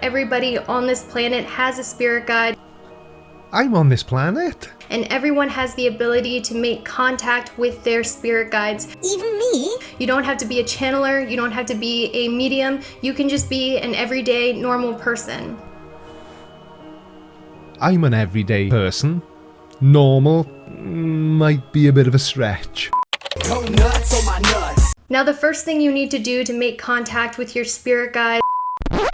everybody on this planet has a spirit guide. I'm on this planet. And everyone has the ability to make contact with their spirit guides. Even me? You don't have to be a channeler, you don't have to be a medium, you can just be an everyday normal person. I'm an everyday person. Normal might be a bit of a stretch. Go nuts on my nuts. Now the first thing you need to do to make contact with your spirit guide.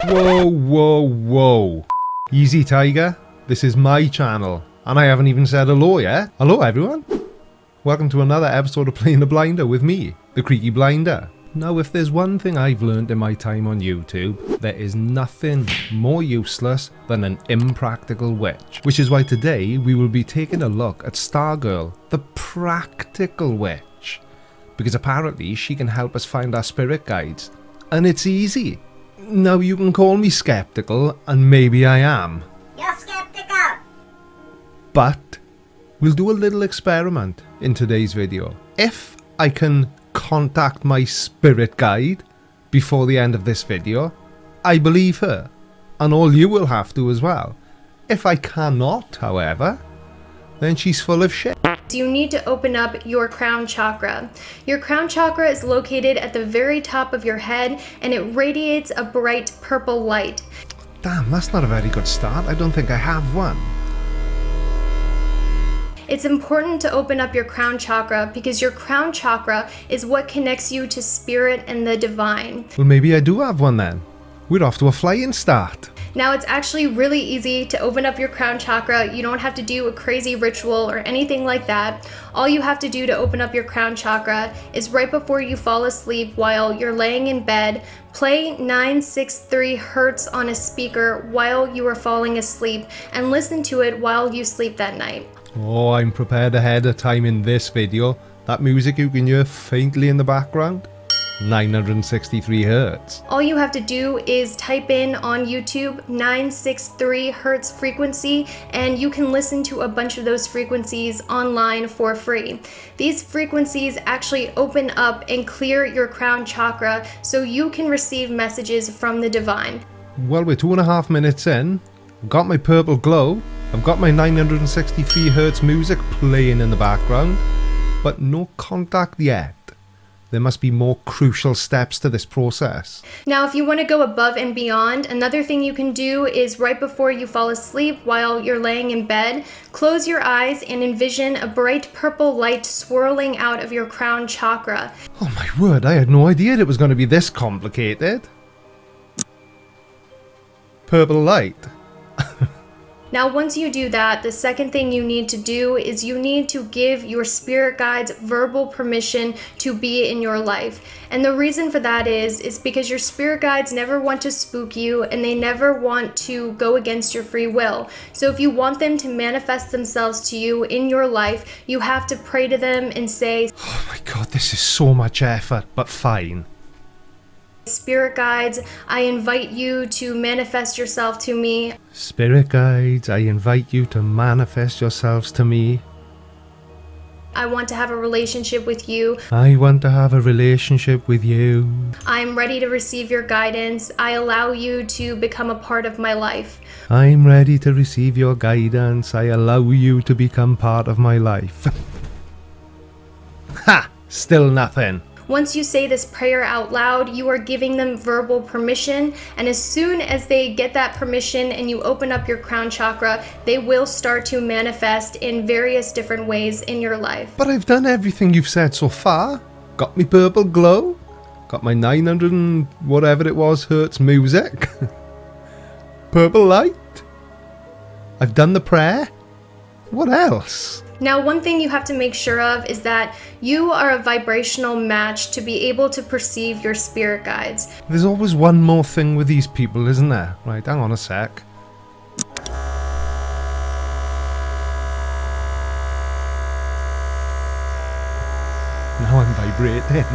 Whoa, whoa, whoa. Easy, Tiger. This is my channel. And I haven't even said hello yet. Hello, everyone. Welcome to another episode of Playing the Blinder with me, the Creaky Blinder. Now, if there's one thing I've learned in my time on YouTube, there is nothing more useless than an impractical witch. Which is why today we will be taking a look at Stargirl, the practical witch. Because apparently she can help us find our spirit guides. And it's easy. Now, you can call me skeptical, and maybe I am. You're skeptical. But we'll do a little experiment in today's video. If I can contact my spirit guide before the end of this video, I believe her, and all you will have to as well. If I cannot, however, then she's full of shit. You need to open up your crown chakra. Your crown chakra is located at the very top of your head and it radiates a bright purple light. Damn, that's not a very good start. I don't think I have one. It's important to open up your crown chakra because your crown chakra is what connects you to spirit and the divine. Well, maybe I do have one then. We're off to a flying start. Now, it's actually really easy to open up your crown chakra. You don't have to do a crazy ritual or anything like that. All you have to do to open up your crown chakra is right before you fall asleep while you're laying in bed, play 963 Hertz on a speaker while you are falling asleep and listen to it while you sleep that night. Oh, I'm prepared ahead of time in this video. That music you can hear faintly in the background, 963 Hertz. All you have to do is type in on YouTube 963 Hertz frequency and you can listen to a bunch of those frequencies online for free. These frequencies actually open up and clear your crown chakra so you can receive messages from the divine. Well, we're 2.5 minutes in. I've got my purple glow. I've got my 963 Hertz music playing in the background, but no contact yet. There must be more crucial steps to this process. Now, if you want to go above and beyond, another thing you can do is right before you fall asleep while you're laying in bed, close your eyes and envision a bright purple light swirling out of your crown chakra. Oh my word, I had no idea it was going to be this complicated. Purple light. Now, once you do that, the second thing you need to do is you need to give your spirit guides verbal permission to be in your life. And the reason for that is because your spirit guides never want to spook you and they never want to go against your free will. So if you want them to manifest themselves to you in your life, you have to pray to them and say, Oh my god, this is so much effort, but fine. Spirit guides, I invite you to manifest yourself to me. Spirit guides, I invite you to manifest yourselves to me. I want to have a relationship with you. I want to have a relationship with you. I'm ready to receive your guidance. I allow you to become a part of my life. I'm ready to receive your guidance. I allow you to become part of my life. Ha! Still nothing. Once you say this prayer out loud, you are giving them verbal permission, and as soon as they get that permission and you open up your crown chakra, they will start to manifest in various different ways in your life. But I've done everything you've said so far. Got me purple glow. Got my 900 and whatever it was Hertz music. Purple light. I've done the prayer. What else? Now, one thing you have to make sure of is that you are a vibrational match to be able to perceive your spirit guides. There's always one more thing with these people, isn't there? Right, hang on a sec. Now I'm vibrating.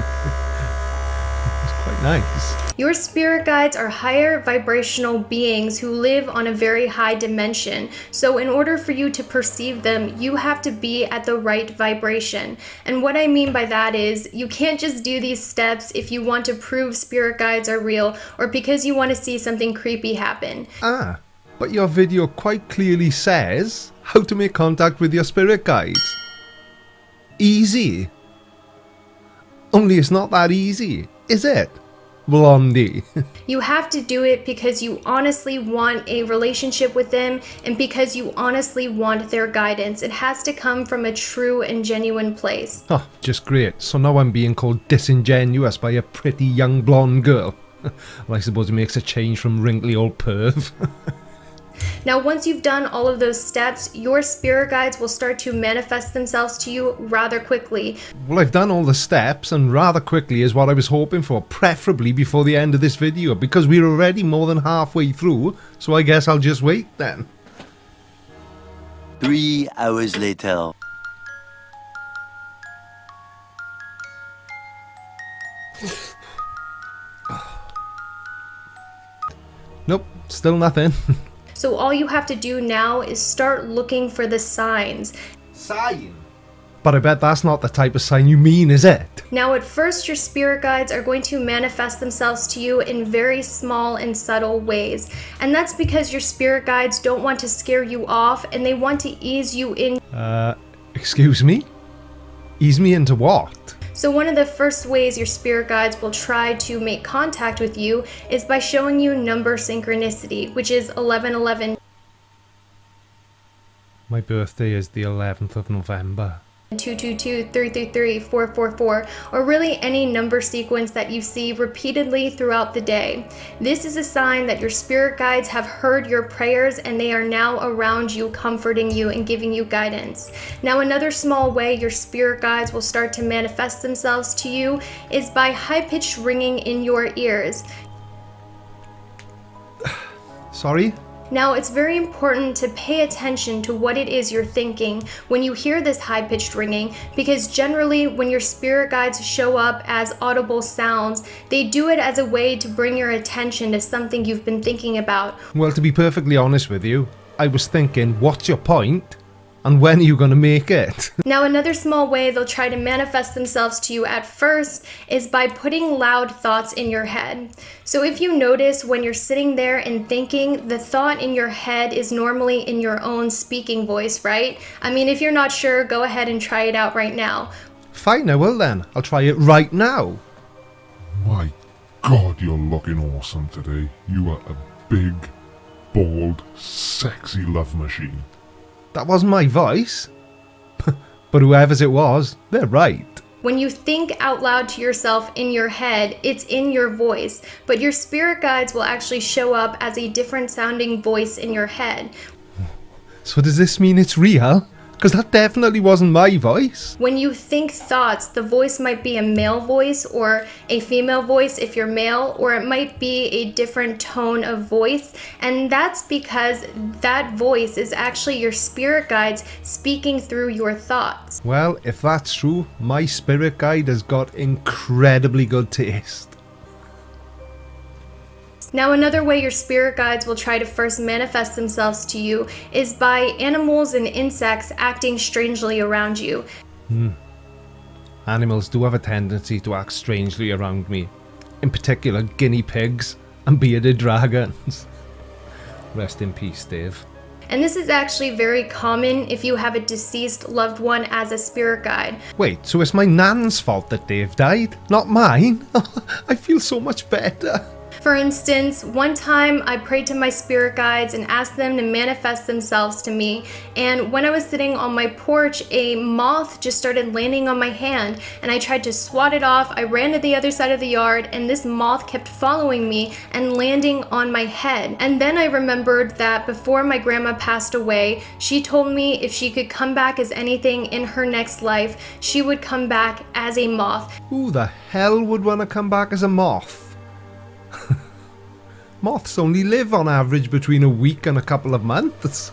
It's Quite nice. Your spirit guides are higher vibrational beings who live on a very high dimension. So in order for you to perceive them, you have to be at the right vibration. And what I mean by that is you can't just do these steps if you want to prove spirit guides are real or because you want to see something creepy happen. Ah, but your video quite clearly says how to make contact with your spirit guides. Easy. Only it's not that easy, is it? Blondie. You have to do it because you honestly want a relationship with them and because you honestly want their guidance. It has to come from a true and genuine place. Oh, just great. So now I'm being called disingenuous by a pretty young blonde girl. Well, I suppose it makes a change from wrinkly old perv. Now, once you've done all of those steps, your spirit guides will start to manifest themselves to you rather quickly. Well, I've done all the steps, and rather quickly is what I was hoping for, preferably before the end of this video, because we're already more than halfway through, so I guess I'll just wait then. 3 hours later. Nope, still nothing. So all you have to do now is start looking for the signs. Sign? But I bet that's not the type of sign you mean, is it? Now at first, your spirit guides are going to manifest themselves to you in very small and subtle ways. And that's because your spirit guides don't want to scare you off and they want to ease you in. Excuse me? Ease me into what? So one of the first ways your spirit guides will try to make contact with you is by showing you number synchronicity, which is 1111. My birthday is the 11th of November. 222, 333, 444, or really any number sequence that you see repeatedly throughout the day. This is a sign that your spirit guides have heard your prayers and they are now around you, comforting you and giving you guidance. Now, another small way your spirit guides will start to manifest themselves to you is by high-pitched ringing in your ears. Sorry? Now, it's very important to pay attention to what it is you're thinking when you hear this high-pitched ringing, because generally when your spirit guides show up as audible sounds, they do it as a way to bring your attention to something you've been thinking about. Well, to be perfectly honest with you, I was thinking, what's your point? And when are you going to make it? Now, another small way they'll try to manifest themselves to you at first is by putting loud thoughts in your head. So if you notice when you're sitting there and thinking, the thought in your head is normally in your own speaking voice, right? I mean, if you're not sure, go ahead and try it out right now. Fine, I will then. I'll try it right now. My God, you're looking awesome today. You are a big, bald, sexy love machine. That wasn't my voice. But whoever's it was, they're right. When you think out loud to yourself in your head, it's in your voice, but your spirit guides will actually show up as a different sounding voice in your head. So does this mean it's real? Because that definitely wasn't my voice. When you think thoughts, the voice might be a male voice or a female voice if you're male, or it might be a different tone of voice. And that's because that voice is actually your spirit guides speaking through your thoughts. Well, if that's true, my spirit guide has got incredibly good taste. Now, another way your spirit guides will try to first manifest themselves to you is by animals and insects acting strangely around you. Animals do have a tendency to act strangely around me. In particular, guinea pigs and bearded dragons. Rest in peace, Dave. And this is actually very common if you have a deceased loved one as a spirit guide. Wait, so it's my nan's fault that Dave died, not mine? I feel so much better. For instance, one time I prayed to my spirit guides and asked them to manifest themselves to me, and when I was sitting on my porch, a moth just started landing on my hand, and I tried to swat it off. I ran to the other side of the yard, and this moth kept following me and landing on my head. And then I remembered that before my grandma passed away, she told me if she could come back as anything in her next life, she would come back as a moth. Who the hell would want to come back as a moth? Moths only live on average between a week and a couple of months.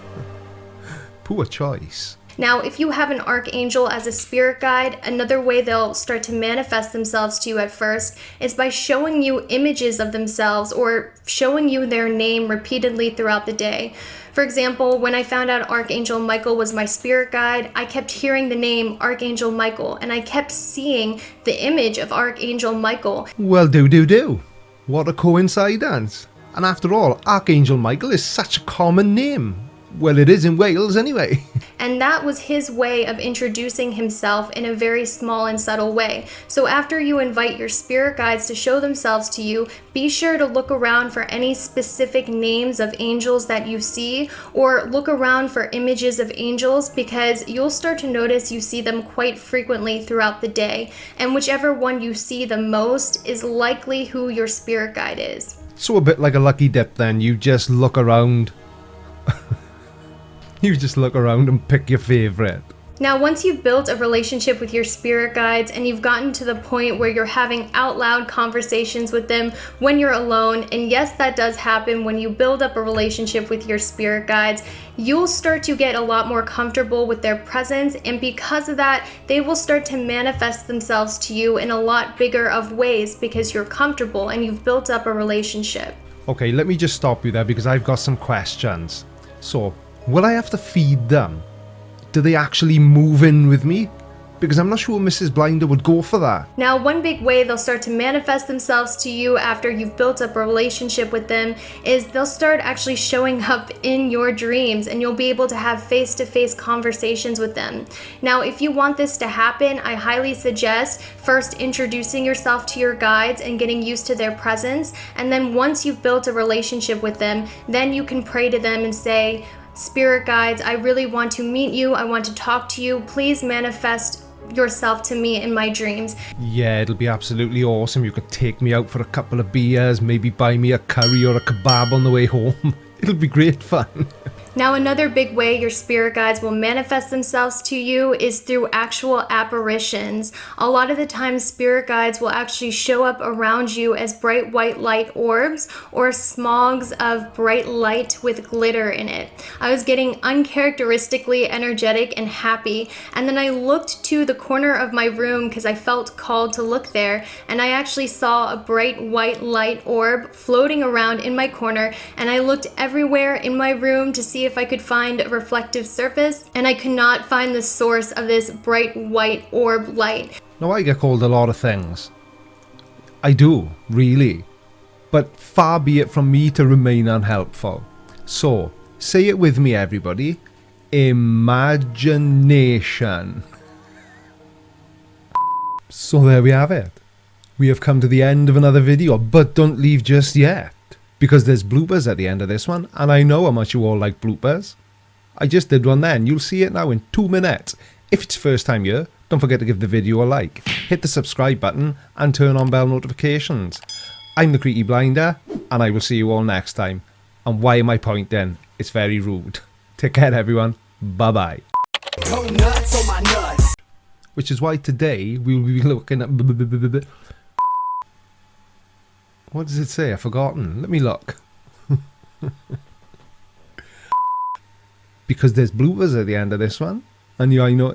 Poor choice. Now, if you have an archangel as a spirit guide, another way they'll start to manifest themselves to you at first is by showing you images of themselves or showing you their name repeatedly throughout the day. For example, when I found out Archangel Michael was my spirit guide, I kept hearing the name Archangel Michael, and I kept seeing the image of Archangel Michael. Well, do. What a coincidence. And after all, Archangel Michael is such a common name. Well, it is in Wales anyway. And that was his way of introducing himself in a very small and subtle way. So after you invite your spirit guides to show themselves to you, be sure to look around for any specific names of angels that you see, or look around for images of angels, because you'll start to notice you see them quite frequently throughout the day. And whichever one you see the most is likely who your spirit guide is. So a bit like a lucky dip then, you just look around. You just look around and pick your favorite. Now, once you've built a relationship with your spirit guides and you've gotten to the point where you're having out loud conversations with them when you're alone, and yes, that does happen when you build up a relationship with your spirit guides, you'll start to get a lot more comfortable with their presence, and because of that, they will start to manifest themselves to you in a lot bigger of ways because you're comfortable and you've built up a relationship. Okay, let me just stop you there because I've got some questions. So, will I have to feed them? Do they actually move in with me? Because I'm not sure Mrs. Blinder would go for that. Now, one big way they'll start to manifest themselves to you after you've built up a relationship with them is they'll start actually showing up in your dreams, and you'll be able to have face-to-face conversations with them. Now, if you want this to happen, I highly suggest first introducing yourself to your guides and getting used to their presence, and then once you've built a relationship with them, then you can pray to them and say, "Spirit guides, I really want to meet you. I want to talk to you. Please manifest yourself to me in my dreams." Yeah, it'll be absolutely awesome. You could take me out for a couple of beers, maybe buy me a curry or a kebab on the way home. It'll be great fun. Now, another big way your spirit guides will manifest themselves to you is through actual apparitions. A lot of the time, spirit guides will actually show up around you as bright white light orbs or smogs of bright light with glitter in it. I was getting uncharacteristically energetic and happy, and then I looked to the corner of my room because I felt called to look there, and I actually saw a bright white light orb floating around in my corner, and I looked everywhere in my room to see if I could find a reflective surface, and I could not find the source of this bright white orb light. Now, I get called a lot of things. I do, really. But far be it from me to remain unhelpful. So, say it with me, everybody. Imagination. So there we have it. We have come to the end of another video, but don't leave just yet, because there's bloopers at the end of this one, and I know how much you all like bloopers. I just did one then. You'll see it now in 2 minutes. If it's first time here, don't forget to give the video a like, hit the subscribe button, and turn on bell notifications. I'm the Creaky Blinder, and I will see you all next time. And why am I pointing? It's very rude. Take care, everyone. Bye-bye. Go nuts on my nuts. Which is why today we will be looking at... What does it say? I've forgotten. Let me look. Because there's bloopers at the end of this one. And yeah, I know...